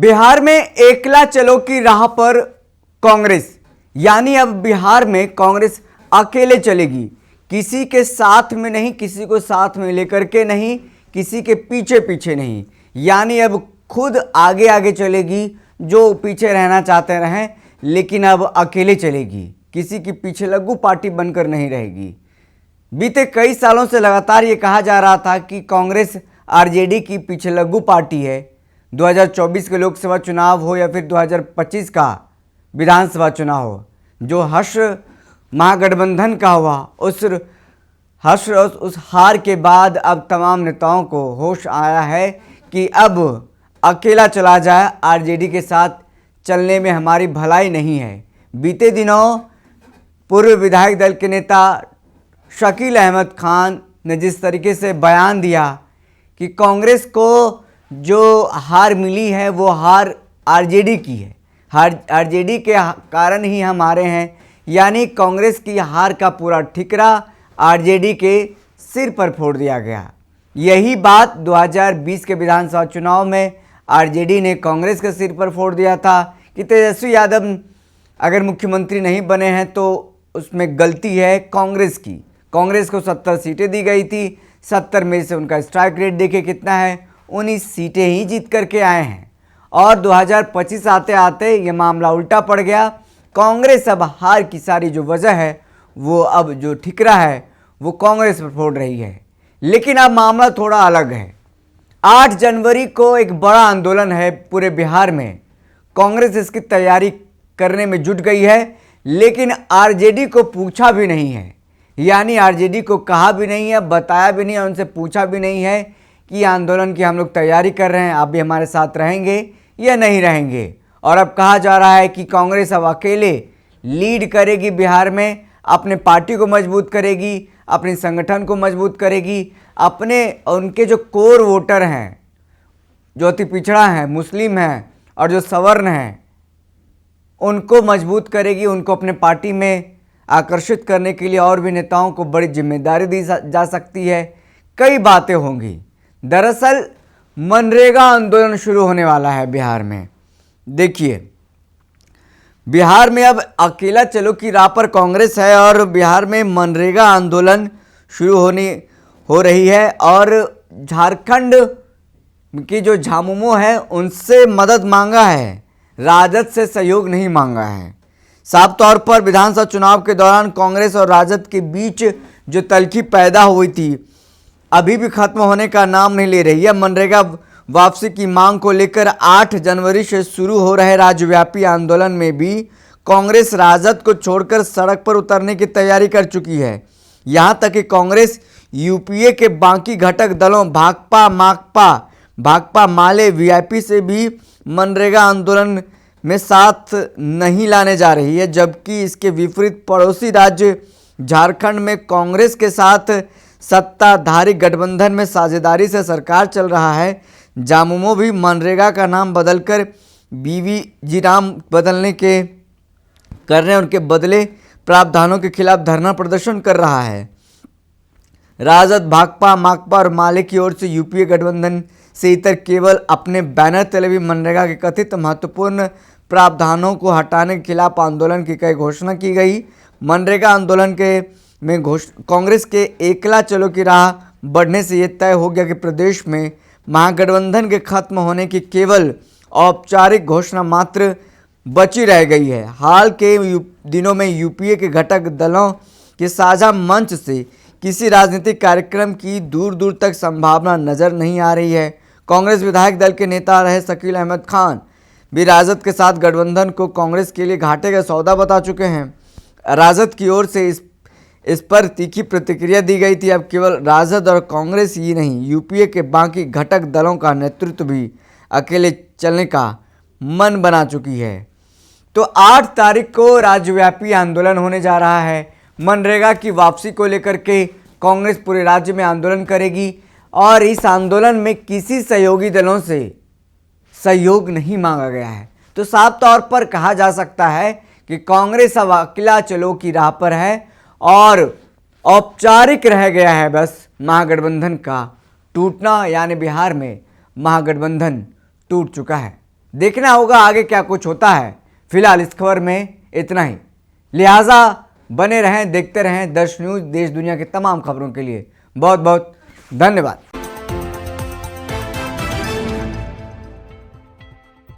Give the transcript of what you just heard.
बिहार में एकला चलो की राह पर कांग्रेस, यानी अब बिहार में कांग्रेस अकेले चलेगी, किसी के साथ में नहीं, किसी को साथ में लेकर के नहीं, किसी के पीछे पीछे नहीं, यानी अब खुद आगे आगे चलेगी। जो पीछे रहना चाहते रहें, लेकिन अब अकेले चलेगी, किसी की पीछे लगू पार्टी बनकर नहीं रहेगी। बीते कई सालों से लगातार ये कहा जा रहा था कि कांग्रेस आरजेडी की पीछे लगू पार्टी है। 2024 के लोकसभा चुनाव हो या फिर 2025 का विधानसभा चुनाव हो, जो हर्ष महागठबंधन का हुआ, उस हार के बाद अब तमाम नेताओं को होश आया है कि अब अकेला चला जाए, आरजेडी के साथ चलने में हमारी भलाई नहीं है। बीते दिनों पूर्व विधायक दल के नेता शकील अहमद खान ने जिस तरीके से बयान दिया कि कांग्रेस को जो हार मिली है वो हार आरजेडी की है, आरजेडी के कारण ही हम हारे हैं, यानी कांग्रेस की हार का पूरा ठिकरा आरजेडी के सिर पर फोड़ दिया गया। यही बात 2020 के विधानसभा चुनाव में आरजेडी ने कांग्रेस के सिर पर फोड़ दिया था कि तेजस्वी यादव अगर मुख्यमंत्री नहीं बने हैं तो उसमें गलती है कांग्रेस की। कांग्रेस को 70 सीटें दी गई थी, 70 में से उनका स्ट्राइक रेट देखे कितना है, 19 सीटें ही जीत करके आए हैं। और 2025 आते आते ये मामला उल्टा पड़ गया। कांग्रेस अब हार की सारी जो वजह है, वो अब जो ठिकरा है वो कांग्रेस पर फोड़ रही है। लेकिन अब मामला थोड़ा अलग है। 8 जनवरी को एक बड़ा आंदोलन है पूरे बिहार में, कांग्रेस इसकी तैयारी करने में जुट गई है, लेकिन आरजेडी को पूछा भी नहीं है, यानी आरजेडी को कहा भी नहीं है, बताया भी नहीं है, उनसे पूछा भी नहीं है कि आंदोलन की हम लोग तैयारी कर रहे हैं, आप भी हमारे साथ रहेंगे या नहीं रहेंगे। और अब कहा जा रहा है कि कांग्रेस अब अकेले लीड करेगी बिहार में, अपने पार्टी को मजबूत करेगी, अपने संगठन को मजबूत करेगी, अपने उनके जो कोर वोटर हैं, जो अति पिछड़ा हैं, मुस्लिम हैं और जो सवर्ण हैं, उनको मजबूत करेगी, उनको अपने पार्टी में आकर्षित करने के लिए और भी नेताओं को बड़ी जिम्मेदारी दी जा सकती है। कई बातें होंगी। दरअसल मनरेगा आंदोलन शुरू होने वाला है बिहार में। देखिए, बिहार में अब अकेला चलो की राह पर कांग्रेस है और बिहार में मनरेगा आंदोलन शुरू हो रही है और झारखंड की जो झामुमो है उनसे मदद मांगा है, राजद से सहयोग नहीं मांगा है। साफ तौर पर विधानसभा चुनाव के दौरान कांग्रेस और राजद के बीच जो तल्खी पैदा हुई थी अभी भी खत्म होने का नाम नहीं ले रही है। मनरेगा वापसी की मांग को लेकर 8 जनवरी से शुरू हो रहे राज्यव्यापी आंदोलन में भी कांग्रेस राजद को छोड़कर सड़क पर उतरने की तैयारी कर चुकी है। यहां तक कि कांग्रेस यूपीए के बाकी घटक दलों भाकपा, माकपा, भाकपा माले, वीआईपी से भी मनरेगा आंदोलन में साथ नहीं लाने जा रही है, जबकि इसके विपरीत पड़ोसी राज्य झारखंड में कांग्रेस के साथ सत्ताधारी गठबंधन में साझेदारी से सरकार चल रहा है। झामुमो भी मनरेगा का नाम बदलकर बीवीजी नाम करने उनके बदले प्रावधानों के खिलाफ धरना प्रदर्शन कर रहा है। राजद, भाकपा, माकपा और माले की ओर से यूपीए गठबंधन से इतर केवल अपने बैनर तले भी मनरेगा के कथित महत्वपूर्ण प्रावधानों को हटाने के खिलाफ आंदोलन की कई घोषणा की गई। मनरेगा आंदोलन में कांग्रेस के एकला चलो की राह बढ़ने से यह तय हो गया कि प्रदेश में महागठबंधन के खत्म होने की केवल औपचारिक घोषणा मात्र बची रह गई है। हाल के दिनों में यूपीए के घटक दलों के साझा मंच से किसी राजनीतिक कार्यक्रम की दूर दूर तक संभावना नजर नहीं आ रही है। कांग्रेस विधायक दल के नेता रहे शकील अहमद खान भी राजद के साथ गठबंधन को कांग्रेस के लिए घाटे का सौदा बता चुके हैं। राजद की ओर से इस पर तीखी प्रतिक्रिया दी गई थी। अब केवल राजद और कांग्रेस ही नहीं, यूपीए के बाकी घटक दलों का नेतृत्व भी अकेले चलने का मन बना चुकी है। तो 8 तारीख को राज्यव्यापी आंदोलन होने जा रहा है। मनरेगा की वापसी को लेकर के कांग्रेस पूरे राज्य में आंदोलन करेगी और इस आंदोलन में किसी सहयोगी दलों से सहयोग नहीं मांगा गया है। तो साफ तौर पर कहा जा सकता है कि कांग्रेस अब अकेला चलो की राह पर है और औपचारिक रह गया है बस महागठबंधन का टूटना, यानी बिहार में महागठबंधन टूट चुका है। देखना होगा आगे क्या कुछ होता है। फिलहाल इस खबर में इतना ही, लिहाजा बने रहें, देखते रहें दर्श न्यूज़। देश दुनिया की तमाम खबरों के लिए बहुत बहुत धन्यवाद।